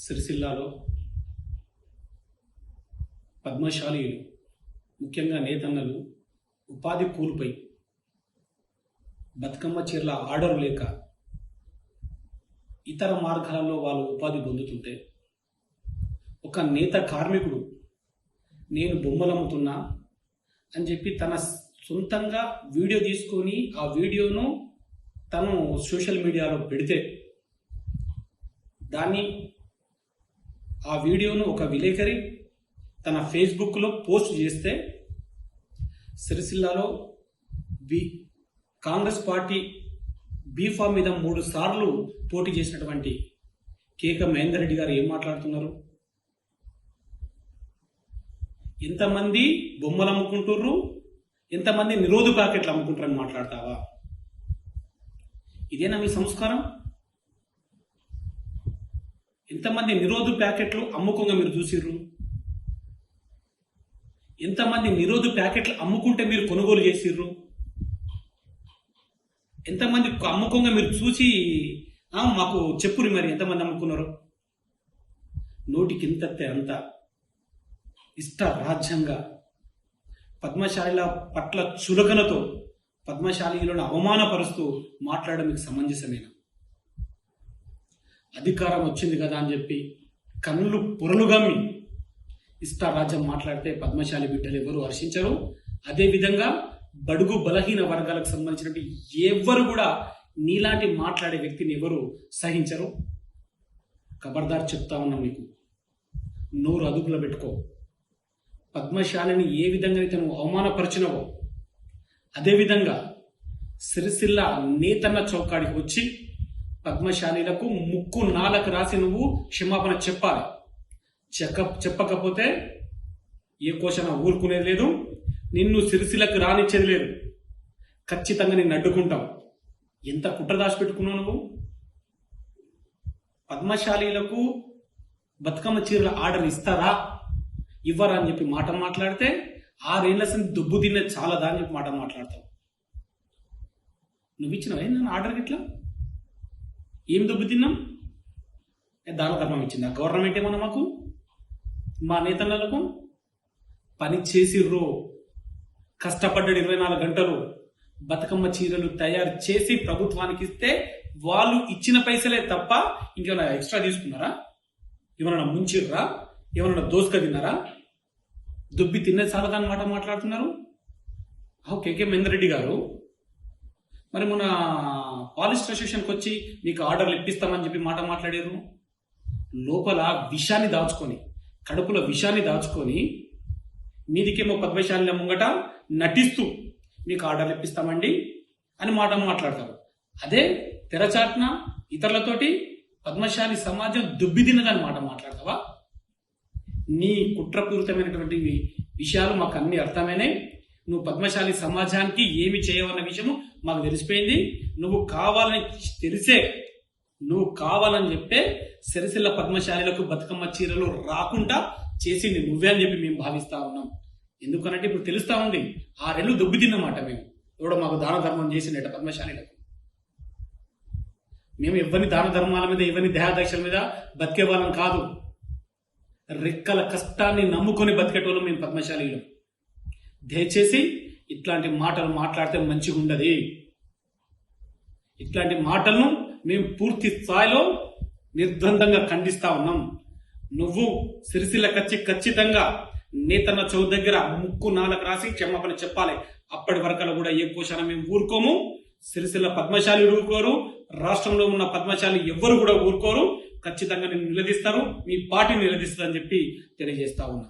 సిరిసిల్లాలో పద్మశాలీలు ముఖ్యంగా నేతన్నలు ఉపాధి కూలిపోయి బతుకమ్మ చీరల ఆర్డర్ లేక ఇతర మార్గాలలో వాళ్ళు ఉపాధి పొందుతుంటే ఒక నేత కార్మికుడు నేను బొమ్మలు అమ్ముతున్నా అని చెప్పి తన సొంతంగా వీడియో తీసుకొని ఆ వీడియోను తను సోషల్ మీడియాలో పెడితే ఆ వీడియోను ఒక విలేకరి తన ఫేస్బుక్లో పోస్ట్ చేస్తే సిరిసిల్లాలో కాంగ్రెస్ పార్టీ బీఫామ్ మీద 3 సార్లు పోటీ చేసినటువంటి కేక మహేందర్ రెడ్డి గారు ఏం మాట్లాడుతున్నారు? ఎంతమంది బొమ్మలు అమ్ముకుంటుర్రు, ఎంతమంది నిరోధు ప్యాకెట్లు అమ్ముకుంటారని మాట్లాడతావా? ఇదేనా మీ సంస్కారం? ఎంతమంది నిరోధు ప్యాకెట్లు అమ్ముకోగా మీరు చూసిర్రు? ఎంతమంది నిరోధు ప్యాకెట్లు అమ్ముకుంటే మీరు కొనుగోలు చేసిర్రు? ఎంతమంది అమ్ముకోగా మీరు చూసి మాకు చెప్పురు మరి ఎంతమంది అమ్ముకున్నారు? నోటికి ఇంతతే అంత ఇష్ట రాజ్యంగా పద్మశాలీల పట్ల చులకనతో పద్మశాలీలను అవమానపరుస్తూ మాట్లాడడం మీకు సమంజసమేనా? అధికారం వచ్చింది కదా అని చెప్పి కళ్ళు పొరలుగమ్మి ఇష్టారాజ్యం మాట్లాడితే పద్మశాలి బిడ్డలు ఎవరు హర్షించరు. అదేవిధంగా బడుగు బలహీన వర్గాలకు సంబంధించినటువంటి ఎవరు కూడా నీలాంటి మాట్లాడే వ్యక్తిని ఎవరు సహించరు. ఖబర్దార్ చెప్తా ఉన్నాం, మీకు నోరు అదుపులో పెట్టుకో. పద్మశాలిని ఏ విధంగా అయితే నువ్వు అవమానపరిచినవో అదేవిధంగా సిరిసిల్ల నేతన్న చౌకాడికి వచ్చి పద్మశాలీలకు ముక్కు నాలకు రాసి నువ్వు క్షమాపణ చెప్పాలి. చెప్పకపోతే ఏ కోశన ఊరుకునేది లేదు, నిన్ను సిరిసిలకు రానిచ్చేది లేదు. ఖచ్చితంగా నిన్ను అడ్డుకుంటాం. ఎంత కుట్ర దాచిపెట్టుకున్నావు నువ్వు? పద్మశాలీలకు బతుకమ్మ చీరల ఆర్డర్ ఇస్తారా ఇవ్వరా అని చెప్పి మాట మాట్లాడితే 6 ఏళ్ల దుబ్బు తినే చాలా దాని చెప్పి మాట మాట్లాడతావు. నువ్వు ఇచ్చినవే నన్ను ఆర్డర్ ఇట్లా ఏం దుబ్బు తిన్నాం? దాన ధర్మం ఇచ్చిందా గవర్నమెంట్? ఏమన్నా మాకు మా నేతలకు పని చేసిర్రు, కష్టపడ్డాడు 24 గంటలు బతుకమ్మ చీరలు తయారు చేసి ప్రభుత్వానికి ఇస్తే వాళ్ళు ఇచ్చిన పైసలే తప్ప ఇంకేమైనా ఎక్స్ట్రా తీసుకున్నారా? ఏమన్నా ముంచిర్రా? ఏమన్నా దోసుక తిన్నారా? దుబ్బి తిన్నది చాలా దాని మాట మాట్లాడుతున్నారు. కేకే మహేందర్ రెడ్డి గారు మరి మొన్న పాలిస్టర్ అసోసియేషన్కి వచ్చి మీకు ఆర్డర్లు ఇప్పిస్తామని చెప్పి మాట మాట్లాడారు. లోపల విషాన్ని దాచుకొని, కడుపులో విషాన్ని దాచుకొని మీదికేమో పద్మశాలిల ముంగట నటిస్తూ మీకు ఆర్డర్లు ఇప్పిస్తామండి అని మాట మాట్లాడతారు. అదే తెరచాటున ఇతరులతోటి పద్మశాలి సమాజం దుబ్బిదిన్నదని మాట మాట్లాడతావా? నీ కుట్రపూరితమైనటువంటి విషయాలు మాకు అన్ని అర్థమైనాయి. నువ్వు పద్మశాలి సమాజానికి ఏమి చేయవన్న విషయము మాకు తెలిసిపోయింది. నువ్వు కావాలని చెప్పే సిరిసిల్ల పద్మశాలీలకు బతుకమ్మ చీరలు రాకుండా చేసింది నువ్వే అని చెప్పి మేము భావిస్తా ఉన్నాం. ఎందుకనంటే ఇప్పుడు తెలుస్తా ఉంది 6 ఏళ్ళు దొబ్బి తిన్నమాట. మేము ఎవడో మాకు దాన ధర్మం చేసిండట పద్మశాలీలకు. మేము ఎవరిని దాన ధర్మాల మీద, ఎవరిని దేహాదక్షల మీద బతికే వాళ్ళం కాదు. రెక్కల కష్టాన్ని నమ్ముకొని బతికేటోళ్ళు మేము పద్మశాలీలు. దయచేసి ఇట్లాంటి మాటలు మాట్లాడితే మంచిగా ఉండదు. ఇట్లాంటి మాటలను మేము పూర్తి స్థాయిలో నిర్ద్వందంగా ఖండిస్తా ఉన్నాం. నువ్వు సిరిసిల్ల ఖచ్చితంగా నేతన్న చౌదరి దగ్గర ముక్కు నాలకు రాసి క్షమాపణ చెప్పాలి. అప్పటి వరకలు కూడా ఏ కోశాన మేము ఊరుకోము. సిరిసిల్ల పద్మశాలి ఊరుకోరు, రాష్ట్రంలో ఉన్న పద్మశాలి ఎవ్వరు కూడా ఊరుకోరు. ఖచ్చితంగా నేను నిలదీస్తారు, మీ పార్టీని నిలదీస్తారని చెప్పి తెలియజేస్తా ఉన్నా.